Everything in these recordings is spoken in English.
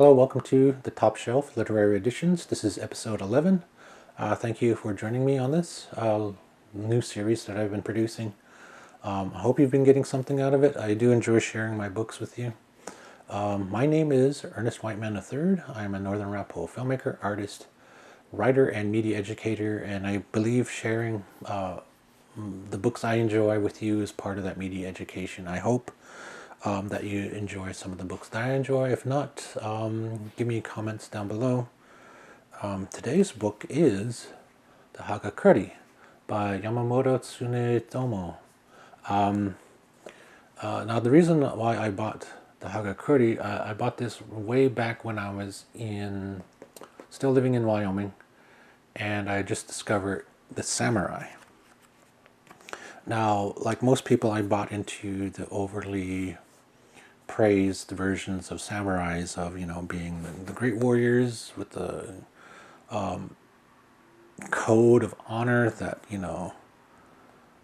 Hello, welcome to the Top Shelf Literary Editions. This is episode 11. Thank you for joining me on this new series that I've been producing. I hope you've been getting something out of it. I do enjoy sharing my books with you. My name is Ernest Whiteman III. I'm a Northern Arapaho filmmaker, artist, writer, and media educator, and I believe sharing the books I enjoy with you is part of that media education. I hope that you enjoy some of the books that I enjoy. If not, give me comments down below. Today's book is the Hagakure by Yamamoto TsuneTomo. Now the reason why I bought the Hagakure, I bought this way back when I was still living in Wyoming, and I just discovered the samurai. Now, like most people, I bought into the overly praised versions of samurais of, being the great warriors with the code of honor that,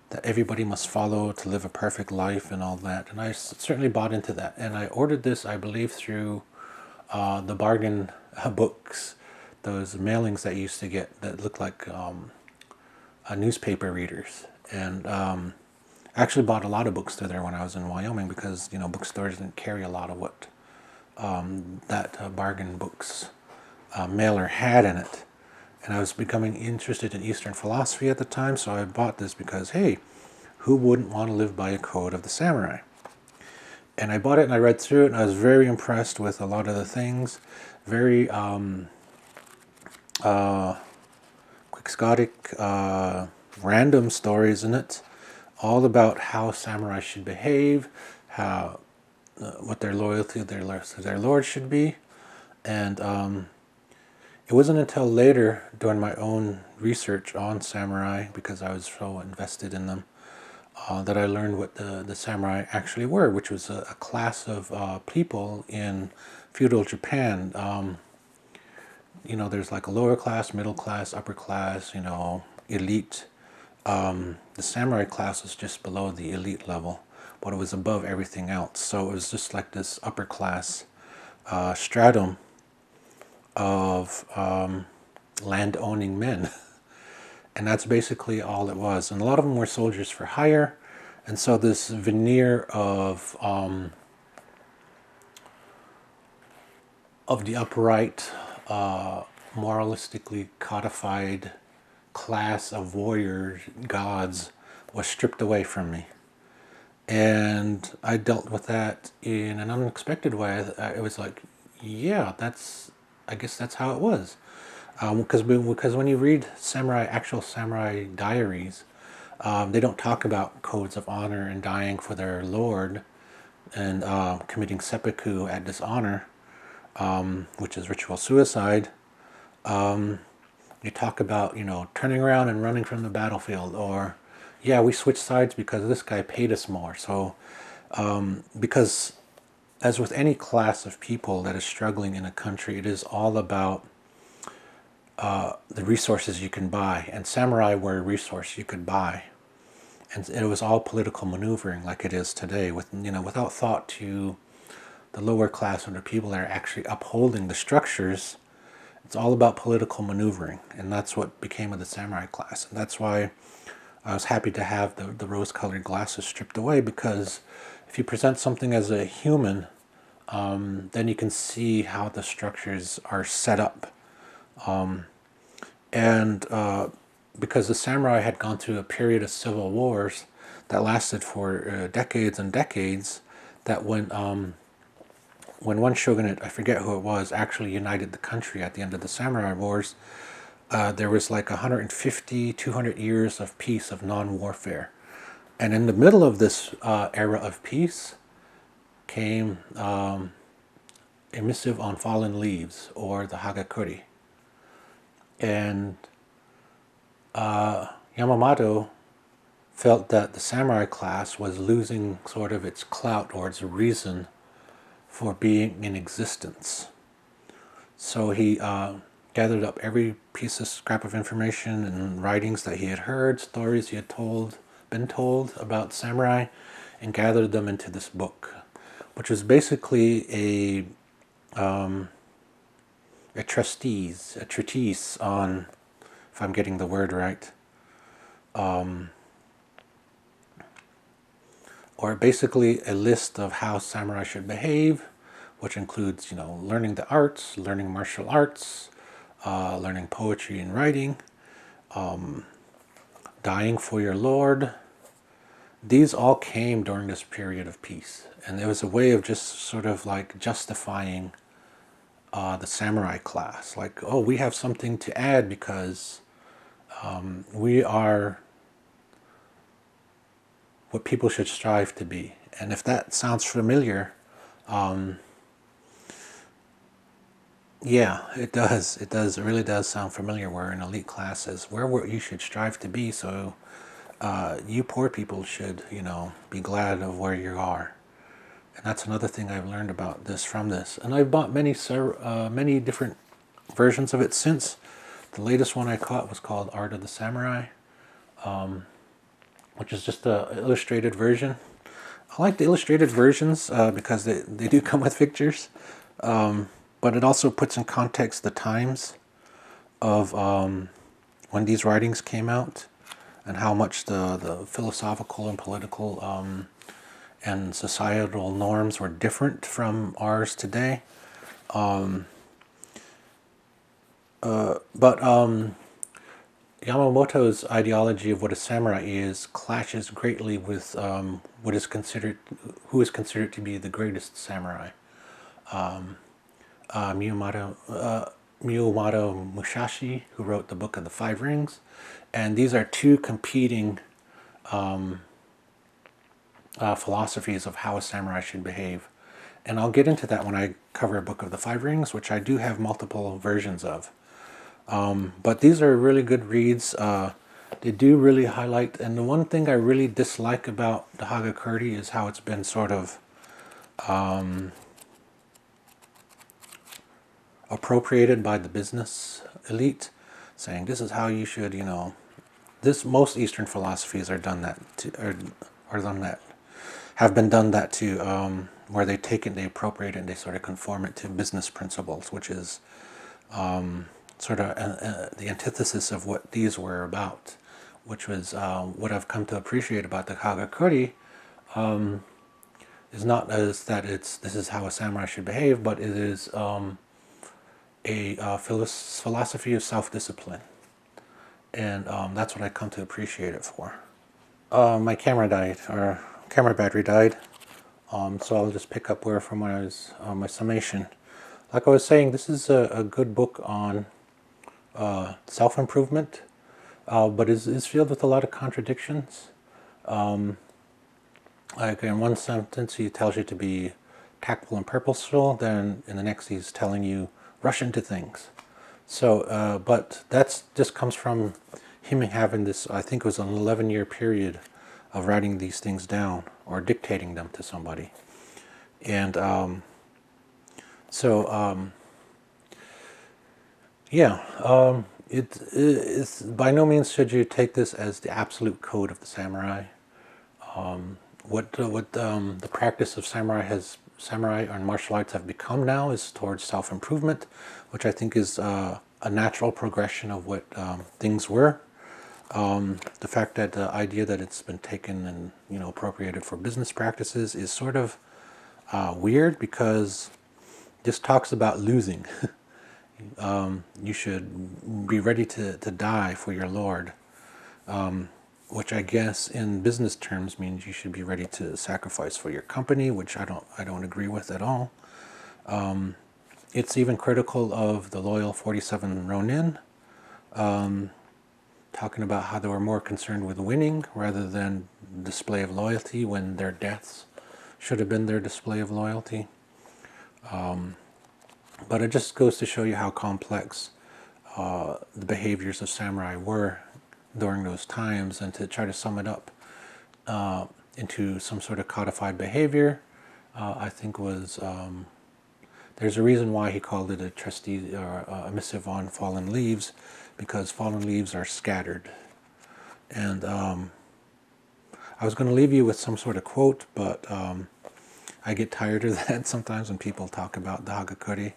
that everybody must follow to live a perfect life and all that. And I certainly bought into that. And I ordered this, I believe, through the bargain books, those mailings that you used to get that looked like newspaper readers. And I actually bought a lot of books through there when I was in Wyoming because, bookstores didn't carry a lot of what that bargain books mailer had in it. And I was becoming interested in Eastern philosophy at the time, so I bought this because, hey, who wouldn't want to live by a code of the samurai? And I bought it and I read through it, and I was very impressed with a lot of the things. Very quixotic, random stories in it, all about how samurai should behave, how what their loyalty to their lord should be. And it wasn't until later, during my own research on samurai, because I was so invested in them, that I learned what the samurai actually were, which was a class of people in feudal Japan. There's like a lower class, middle class, upper class, elite. The samurai class was just below the elite level, but it was above everything else. So it was just like this upper class stratum of land-owning men. And that's basically all it was. And a lot of them were soldiers for hire. And so this veneer of the upright, moralistically codified class of warrior gods was stripped away from me. And I dealt with that in an unexpected way. It was like, yeah, I guess that's how it was. Because when you read actual samurai diaries, they don't talk about codes of honor and dying for their lord and committing seppuku at dishonor, which is ritual suicide. You talk about, turning around and running from the battlefield, or, yeah, we switched sides because this guy paid us more. So, because as with any class of people that is struggling in a country, it is all about the resources you can buy. And samurai were a resource you could buy. And it was all political maneuvering like it is today, without thought to the lower class or the people that are actually upholding the structures. It's all about political maneuvering, and that's what became of the samurai class. And that's why I was happy to have the rose-colored glasses stripped away, because if you present something as a human, then you can see how the structures are set up. Because the samurai had gone through a period of civil wars that lasted for decades and decades, that when one shogunate, I forget who it was, actually united the country at the end of the samurai wars, there was like 150, 200 years of peace, of non-warfare. And in the middle of this era of peace came a missive on fallen leaves, or the Hagakure. And Yamamoto felt that the samurai class was losing sort of its clout or its reason for being in existence. So he gathered up every piece of scrap of information and writings that he had heard, stories he had been told about samurai, and gathered them into this book, which was basically a a treatise on, if I'm getting the word right, or basically a list of how samurai should behave, which includes, learning the arts, learning martial arts, learning poetry and writing, dying for your lord. These all came during this period of peace, and it was a way of just sort of like justifying the samurai class. Like, oh, we have something to add because we are what people should strive to be. And if that sounds familiar, yeah, it does. It does. It really does sound familiar. Where an elite class is where you should strive to be. So you poor people should, be glad of where you are. And that's another thing I've learned about this from this. And I've bought many different versions of it since. The latest one I caught was called Art of the Samurai, which is just the illustrated version. I like the illustrated versions because they do come with pictures, but it also puts in context the times of when these writings came out and how much the philosophical and political and societal norms were different from ours today. But Yamamoto's ideology of what a samurai is clashes greatly with who is considered to be the greatest samurai, Miyamoto Musashi, who wrote the Book of the Five Rings, and these are two competing philosophies of how a samurai should behave. And I'll get into that when I cover a Book of the Five Rings, which I do have multiple versions of. But these are really good reads. They do really highlight, and the one thing I really dislike about the Hagakure is how it's been sort of appropriated by the business elite, saying this is how you should, most Eastern philosophies are done that to, or done that have been done that to, where they take it, they appropriate it, and they sort of conform it to business principles, which is sort of the antithesis of what these were about, which was what I've come to appreciate about the Hagakure. Is not as that this is how a samurai should behave, but it is a philosophy of self-discipline, and that's what I come to appreciate it for. My camera battery died, so I'll just pick up from when I was my summation. Like I was saying, this is a good book on self-improvement, but is filled with a lot of contradictions. Like in one sentence he tells you to be tactful and purposeful, then in the next he's telling you rush into things. So, but that's just comes from him having this, I think it was an 11-year period of writing these things down or dictating them to somebody. And it's by no means should you take this as the absolute code of the samurai. What the practice of samurai and martial arts have become now is towards self-improvement, which I think is a natural progression of what things were. The fact that the idea that it's been taken and appropriated for business practices is sort of weird, because this talks about losing. You should be ready to die for your lord, which I guess in business terms means you should be ready to sacrifice for your company, which I don't agree with at all. It's even critical of the loyal 47 Ronin, talking about how they were more concerned with winning rather than display of loyalty, when their deaths should have been their display of loyalty. But it just goes to show you how complex the behaviors of samurai were during those times, and to try to sum it up into some sort of codified behavior, I think was there's a reason why he called it a treatise or a missive on fallen leaves, because fallen leaves are scattered. And I was going to leave you with some sort of quote, but I get tired of that sometimes when people talk about the Hagakure.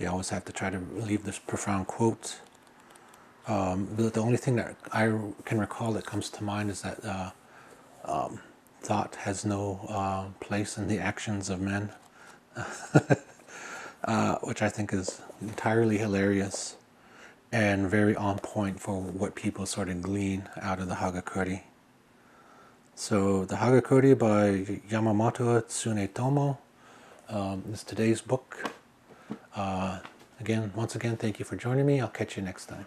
they always have to try to leave this profound quote. The only thing that I can recall that comes to mind is that thought has no place in the actions of men, which I think is entirely hilarious and very on point for what people sort of glean out of the Hagakure. So the Hagakure by Yamamoto TsuneTomo is today's book. Once again, thank you for joining me. I'll catch you next time.